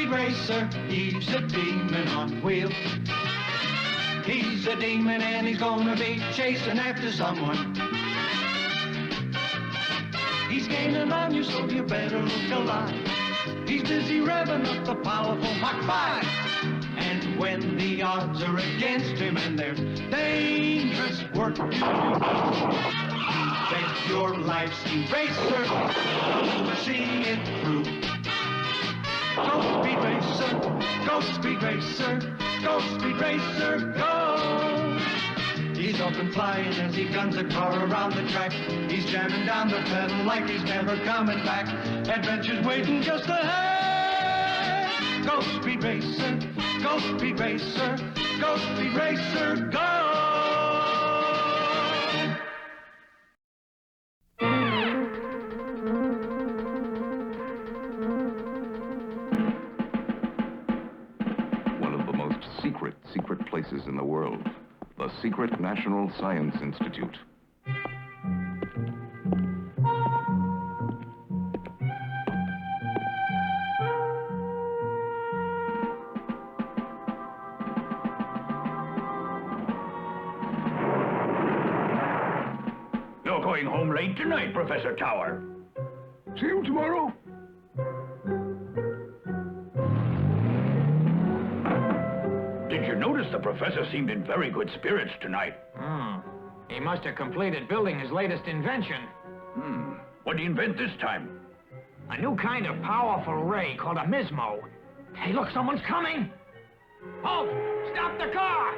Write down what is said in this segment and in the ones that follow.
Speed Racer, he's a demon on wheels. He's a demon and he's gonna be chasing after someone. He's gaining on you, so you better look alive. He's busy revving up the powerful Mach 5. And when the odds are against him and there's dangerous work to do, bet your life, Speed Racer, you'll see it through. Go Speed Racer, go Speed Racer, go Speed Racer, go! He's up and flying as he guns a car around the track. He's jamming down the pedal like he's never coming back. Adventure's waiting just ahead. Go Speed Racer, go Speed Racer, go Speed Racer, go! Secret places in the world. The secret National Science Institute. You're going home late tonight, Professor Tower. See you tomorrow. Did you notice the professor seemed in very good spirits tonight? He must have completed building his latest invention. What did he invent this time? A new kind of powerful ray called a mismo. Hey, look, someone's coming! Halt! Stop the car!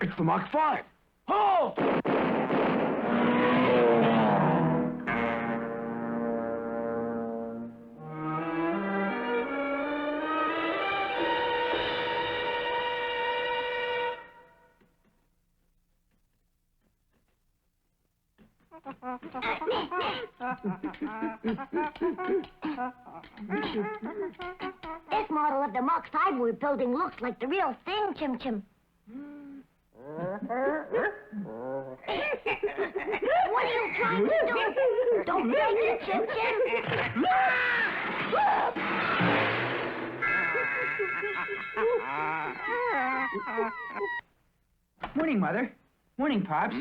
It's the Mach 5. Halt! This model of the Mach 5 we're building looks like the real thing, Chim Chim. What are you trying to do? Don't break it, Chim Chim. Morning, Mother. Morning, Pops.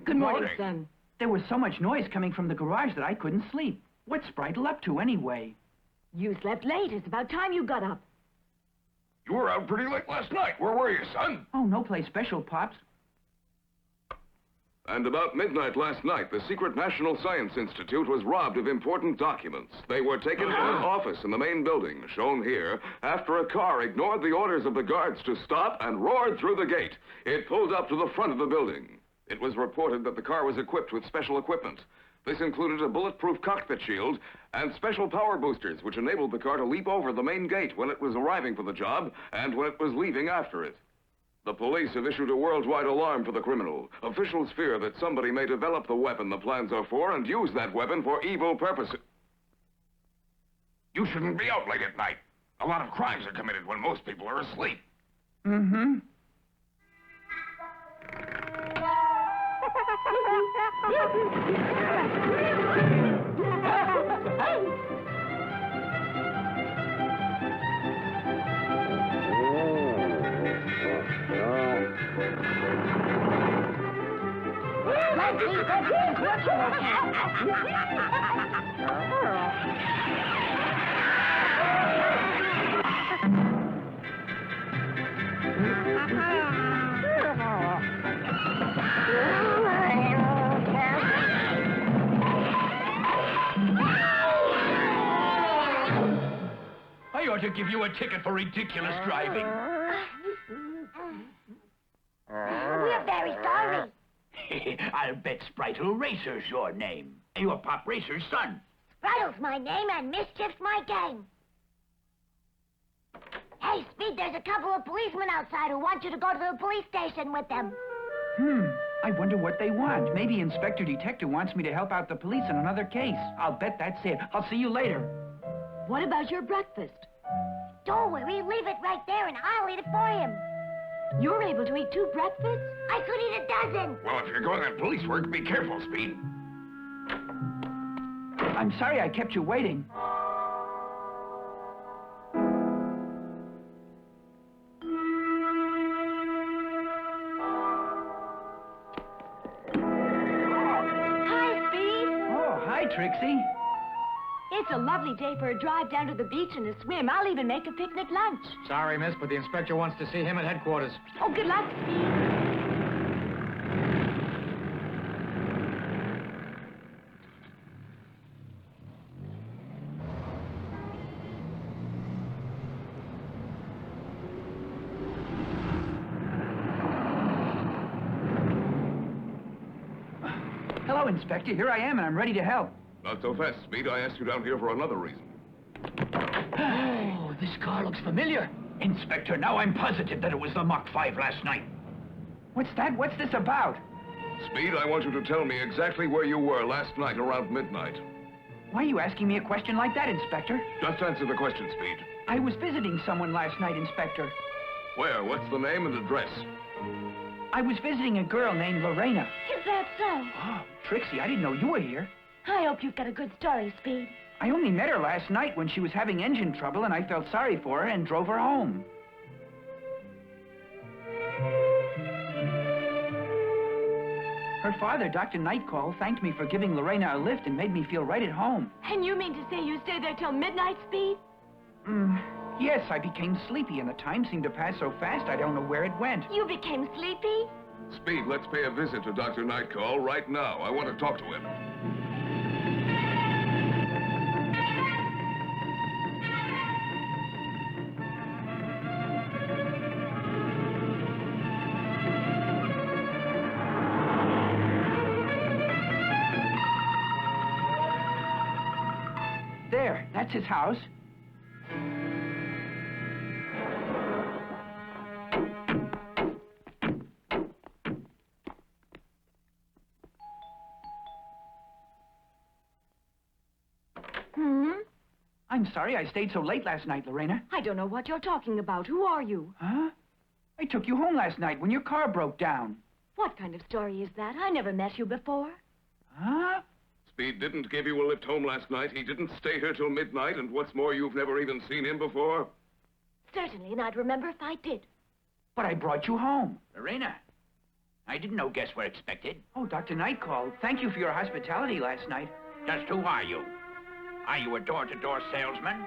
Good morning, son. There was so much noise coming from the garage that I couldn't sleep. What's Spritel up to, anyway? You slept late. It's about time you got up. You were out pretty late last night. Where were you, son? Oh, no place special, Pops. And about midnight last night, the secret National Science Institute was robbed of important documents. They were taken to an office in the main building, shown here, after a car ignored the orders of the guards to stop and roared through the gate. It pulled up to the front of the building. It was reported that the car was equipped with special equipment. This included a bulletproof cockpit shield and special power boosters, which enabled the car to leap over the main gate when it was arriving for the job and when it was leaving after it. The police have issued a worldwide alarm for the criminal. Officials fear that somebody may develop the weapon the plans are for and use that weapon for evil purposes. You shouldn't be out late at night. A lot of crimes are committed when most people are asleep. Mm-hmm. ought to give you a ticket for ridiculous driving. We're very sorry. I'll bet Sprite Racer's your name. You're Pop Racer's son. Sprite's my name and Mischief's my game. Hey, Speed, there's a couple of policemen outside who want you to go to the police station with them. I wonder what they want. Maybe Inspector Detective wants me to help out the police in another case. I'll bet that's it. I'll see you later. What about your breakfast? Don't worry, leave it right there and I'll eat it for him. You're able to eat 2 breakfasts? I could eat a dozen. Well, if you're going on police work, be careful, Speed. I'm sorry I kept you waiting. Hi, Speed. Oh, hi, Trixie. It's a lovely day for a drive down to the beach and a swim. I'll even make a picnic lunch. Sorry, miss, but the inspector wants to see him at headquarters. Oh, good luck, Speed. Hello, Inspector. Here I am, and I'm ready to help. Not so fast, Speed. I asked you down here for another reason. Oh, this car looks familiar. Inspector, now I'm positive that it was the Mach 5 last night. What's that? What's this about? Speed, I want you to tell me exactly where you were last night around midnight. Why are you asking me a question like that, Inspector? Just answer the question, Speed. I was visiting someone last night, Inspector. Where? What's the name and address? I was visiting a girl named Lorena. Is that so? Oh, Trixie, I didn't know you were here. I hope you've got a good story, Speed. I only met her last night when she was having engine trouble, and I felt sorry for her and drove her home. Her father, Dr. Nightcall, thanked me for giving Lorena a lift and made me feel right at home. And you mean to say you stayed there till midnight, Speed? Yes, I became sleepy, and the time seemed to pass so fast I don't know where it went. You became sleepy? Speed, let's pay a visit to Dr. Nightcall right now. I want to talk to him. There, that's his house. I'm sorry I stayed so late last night, Lorena. I don't know what you're talking about. Who are you? Huh? I took you home last night when your car broke down. What kind of story is that? I never met you before. Huh? Speed didn't give you a lift home last night. He didn't stay here till midnight, and what's more, you've never even seen him before. Certainly, and I'd remember if I did. But I brought you home. Lorena, I didn't know guests were expected. Oh, Dr. Nightcall, thank you for your hospitality last night. Just who are you? Are you a door-to-door salesman?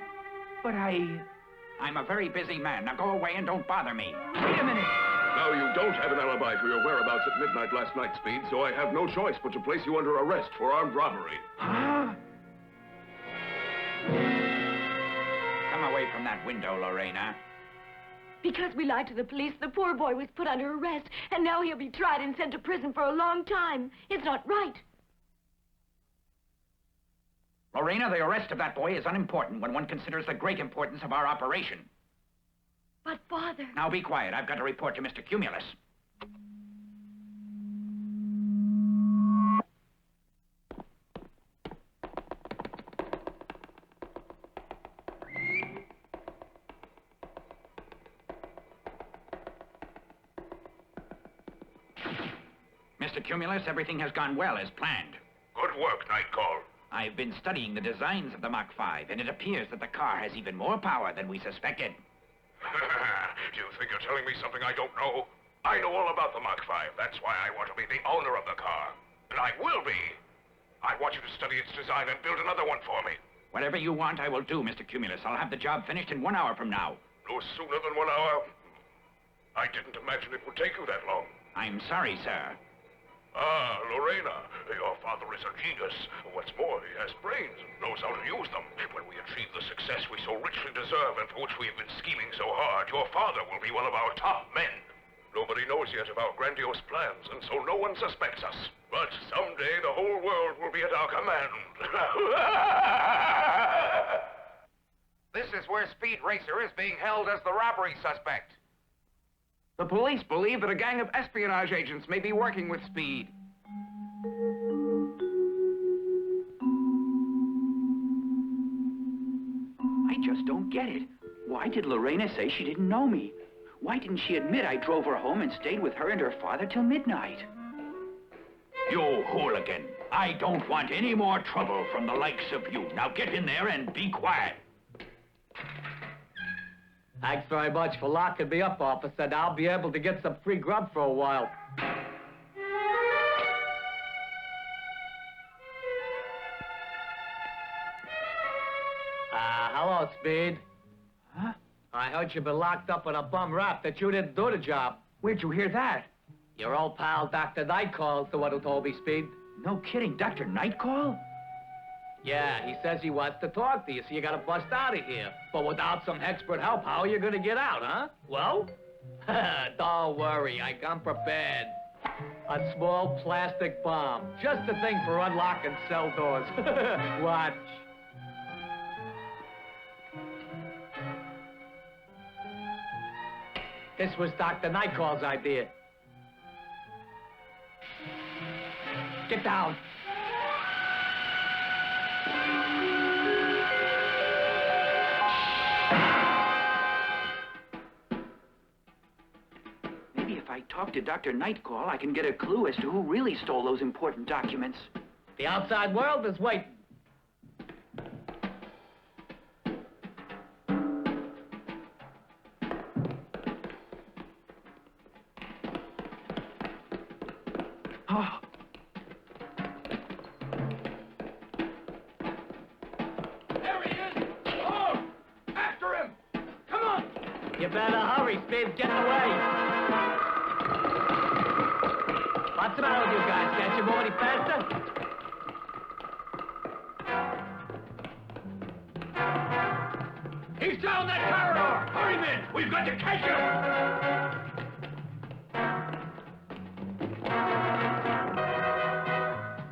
But I'm a very busy man. Now go away and don't bother me. Wait a minute. Now, you don't have an alibi for your whereabouts at midnight last night, Speed, so I have no choice but to place you under arrest for armed robbery. Huh? Come away from that window, Lorena. Because we lied to the police, the poor boy was put under arrest, and now he'll be tried and sent to prison for a long time. It's not right. Lorena, the arrest of that boy is unimportant when one considers the great importance of our operation. But, Father... Now be quiet. I've got to report to Mr. Cumulus. Mr. Cumulus, everything has gone well as planned. Good work, Nightcall. I've been studying the designs of the Mach 5, and it appears that the car has even more power than we suspected. Do you think you're telling me something I don't know? I know all about the Mach 5. That's why I want to be the owner of the car. And I will be. I want you to study its design and build another one for me. Whatever you want, I will do, Mr. Cumulus. I'll have the job finished in 1 hour from now. No sooner than 1 hour? I didn't imagine it would take you that long. I'm sorry, sir. Ah, Lorena, your father is a genius. What's more, he has brains and knows how to use them. When we achieve achieve the success we so richly deserve and for which we have been scheming so hard, your father will be one of our top men. Nobody knows yet of our grandiose plans, and so no one suspects us. But someday the whole world will be at our command. This is where Speed Racer is being held as the robbery suspect. The police believe that a gang of espionage agents may be working with Speed. I just don't get it. Why did Lorena say she didn't know me? Why didn't she admit I drove her home and stayed with her and her father till midnight? You hooligan. I don't want any more trouble from the likes of you. Now get in there and be quiet. Thanks very much for locking me up, officer. Now I'll be able to get some free grub for a while. Hello, Speed. Huh? I heard you've been locked up on a bum rap that you didn't do the job. Where'd you hear that? Your old pal, Dr. Nightcall's the one who told me, Speed. No kidding, Dr. Nightcall? Yeah, he says he wants to talk to you, so you gotta bust out of here. But without some expert help, how are you gonna get out, huh? Well? Don't worry, I come prepared. A small plastic bomb. Just the thing for unlocking cell doors. Watch. This was Dr. Nightcall's idea. Get down. Maybe if I talk to Dr. Nightcall, I can get a clue as to who really stole those important documents. The outside world is waiting. Oh. There he is! Oh! After him! Come on! You better hurry, Speed's getting away. What's the matter with you guys? Can't you move any faster? He's down that corridor! Hurry, men! We've got to catch him!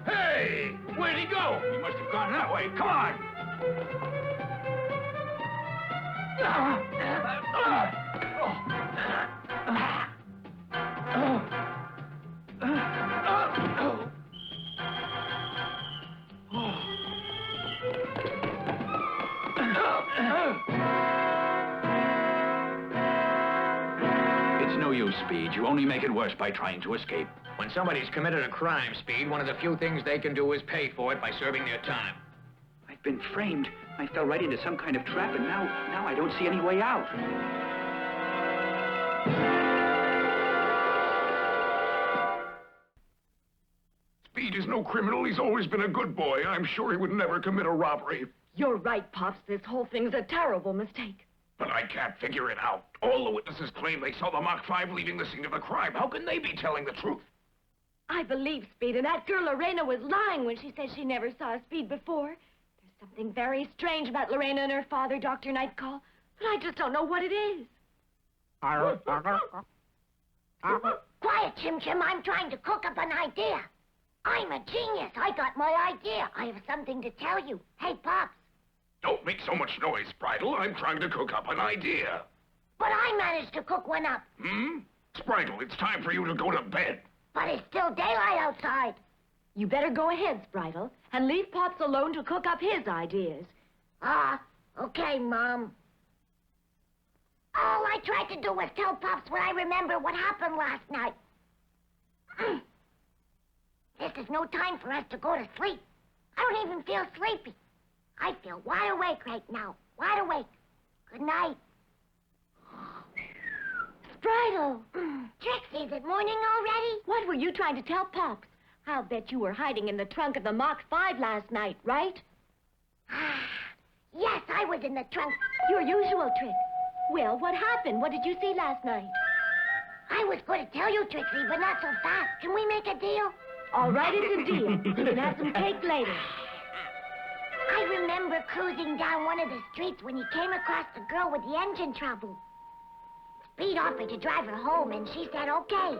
Hey! Where'd he go? He must have gone that way. Come on! It's no use, Speed. You only make it worse by trying to escape. When somebody's committed a crime, Speed, one of the few things they can do is pay for it by serving their time. I've been framed. I fell right into some kind of trap, and now I don't see any way out. Speed is no criminal. He's always been a good boy. I'm sure he would never commit a robbery. You're right, Pops. This whole thing's a terrible mistake. But I can't figure it out. All the witnesses claim they saw the Mach 5 leaving the scene of the crime. How can they be telling the truth? I believe Speed, and that girl Lorena was lying when she said she never saw Speed before. There's something very strange about Lorena and her father, Dr. Nightcall, but I just don't know what it is. Quiet, Chim Chim. I'm trying to cook up an idea. I'm a genius. I got my idea. I have something to tell you. Hey, Pops. Don't make so much noise, Bridle. I'm trying to cook up an idea. But I managed to cook one up. Bridle, it's time for you to go to bed. But it's still daylight outside. You better go ahead, Spritle, and leave Pops alone to cook up his ideas. Okay, Mom. All I tried to do was tell Pops what I remember what happened last night. This is no time for us to go to sleep. I don't even feel sleepy. I feel wide awake right now. Wide awake. Good night. Spritle! Trixie, is it morning already? What were you trying to tell Pops? I'll bet you were hiding in the trunk of the Mach 5 last night, right? Yes, I was in the trunk. Your usual trick. Well, what happened? What did you see last night? I was going to tell you, Trixie, but not so fast. Can we make a deal? All right, it's a deal. You can have some cake later. I remember cruising down one of the streets when he came across the girl with the engine trouble. Speed offered to drive her home, and she said okay.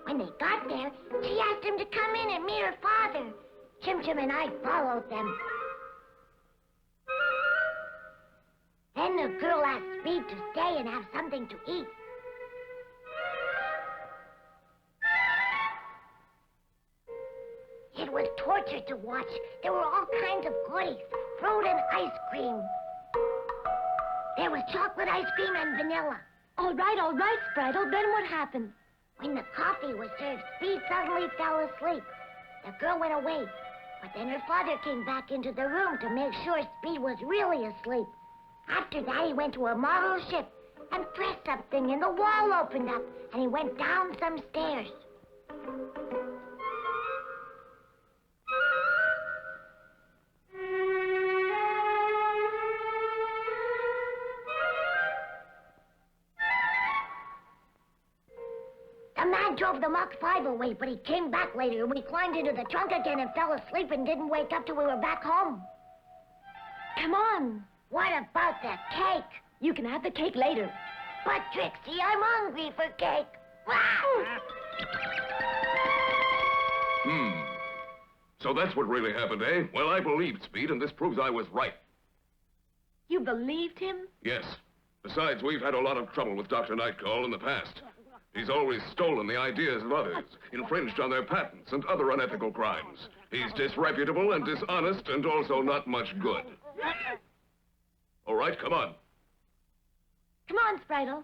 When they got there, she asked him to come in and meet her father. Chim Chim and I followed them. Then the girl asked Speed to stay and have something to eat. It was torture to watch. There were all kinds of goodies, fruit and ice cream. There was chocolate ice cream and vanilla. All right, Spritle. Then what happened? When the coffee was served, Speed suddenly fell asleep. The girl went away, but then her father came back into the room to make sure Speed was really asleep. After that, he went to a model ship and pressed something, and the wall opened up, and he went down some stairs. The man drove the Mach 5 away, but he came back later, and we climbed into the trunk again and fell asleep and didn't wake up till we were back home. Come on. What about the cake? You can have the cake later. But, Trixie, I'm hungry for cake. So that's what really happened, eh? Well, I believed Speed, and this proves I was right. You believed him? Yes. Besides, we've had a lot of trouble with Dr. Nightcall in the past. He's always stolen the ideas of others, infringed on their patents, and other unethical crimes. He's disreputable and dishonest, and also not much good. All right, come on. Come on, Spritle.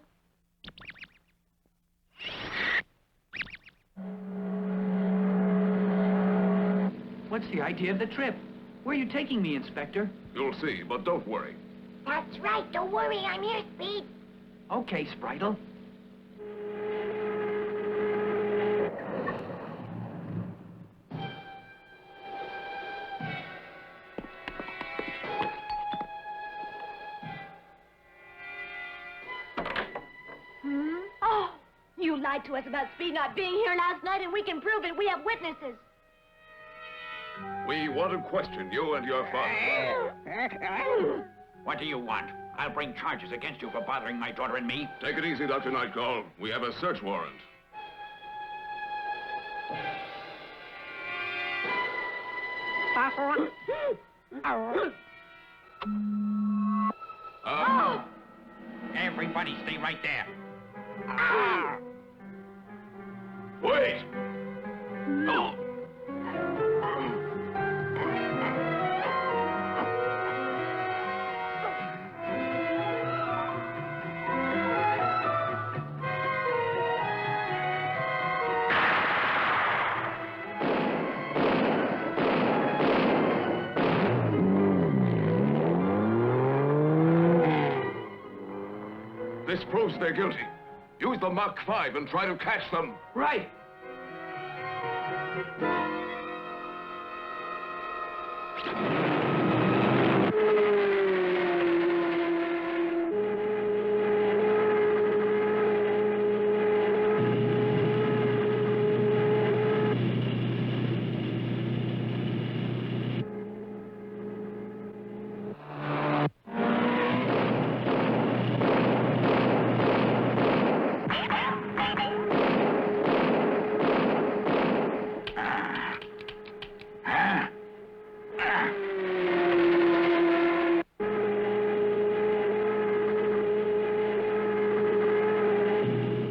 What's the idea of the trip? Where are you taking me, Inspector? You'll see, but don't worry. That's right. Don't worry. I'm here, Speed. Okay, Spritle. Oh, you lied to us about Speed not being here last night, and we can prove it. We have witnesses. We want to question you and your father. What do you want? I'll bring charges against you for bothering my daughter and me. Take it easy, Dr. Nightcall. We have a search warrant. Everybody stay right there. Wait! Oh. This proves they're guilty. Use the Mach 5 and try to catch them. Right.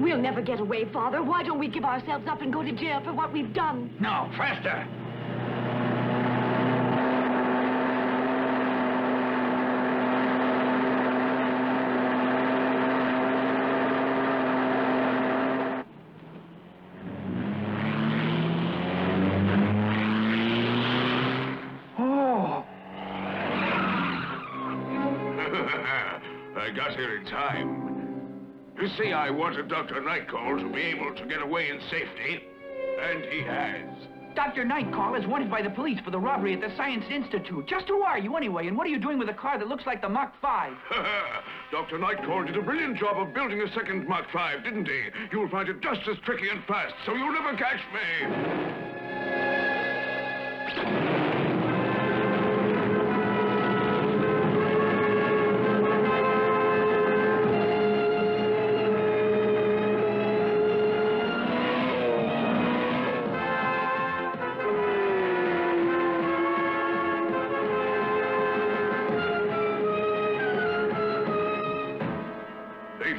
We'll never get away, Father. Why don't we give ourselves up and go to jail for what we've done? No, faster. Oh. I got here in time. You see, I wanted Dr. Nightcall to be able to get away in safety, and he has. Dr. Nightcall is wanted by the police for the robbery at the Science Institute. Just who are you, anyway, and what are you doing with a car that looks like the Mach 5? Dr. Nightcall did a brilliant job of building a second Mach 5, didn't he? You'll find it just as tricky and fast, so you'll never catch me.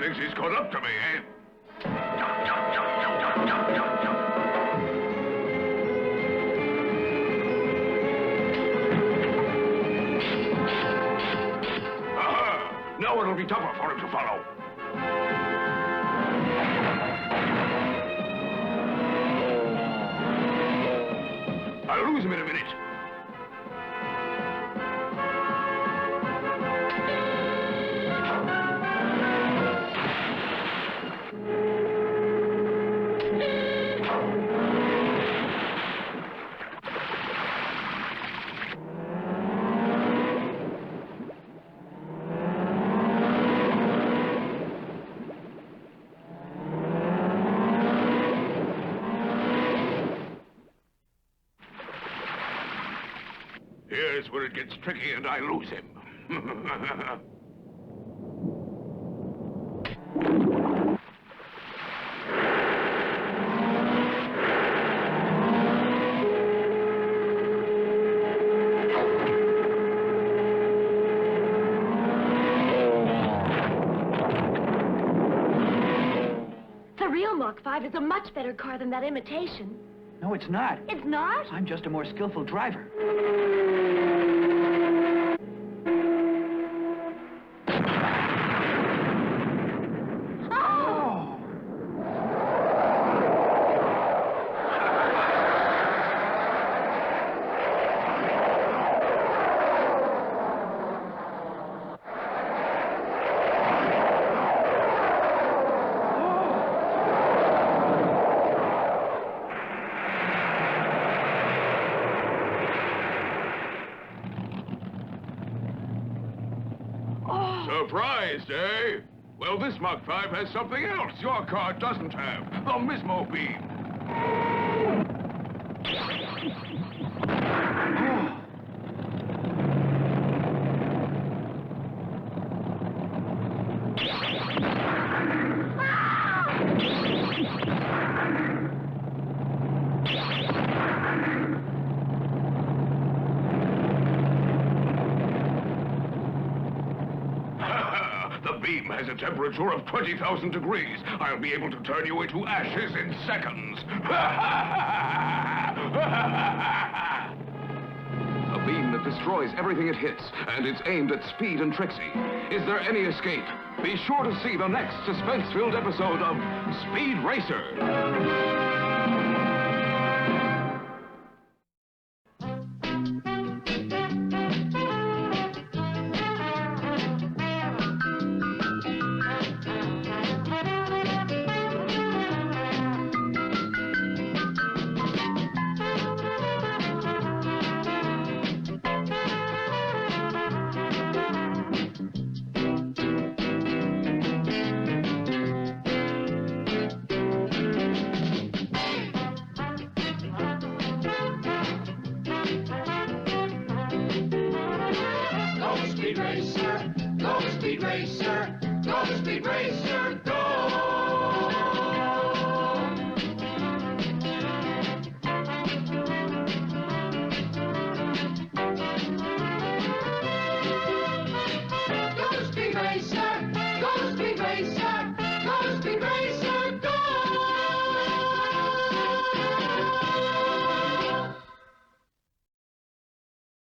thinks he's caught up to me, eh? Aha! Now it'll be tougher for him to follow. I'll lose him in a minute. Here's where it gets tricky and I lose him. The real Mach 5 is a much better car than that imitation. No, it's not. It's not? I'm just a more skillful driver. Surprised, eh? Well, this Mach 5 has something else your car doesn't have. The Mismo beam. The beam has a temperature of 20,000 degrees. I'll be able to turn you into ashes in seconds. A beam that destroys everything it hits, and it's aimed at Speed and Trixie. Is there any escape? Be sure to see the next suspense-filled episode of Speed Racer.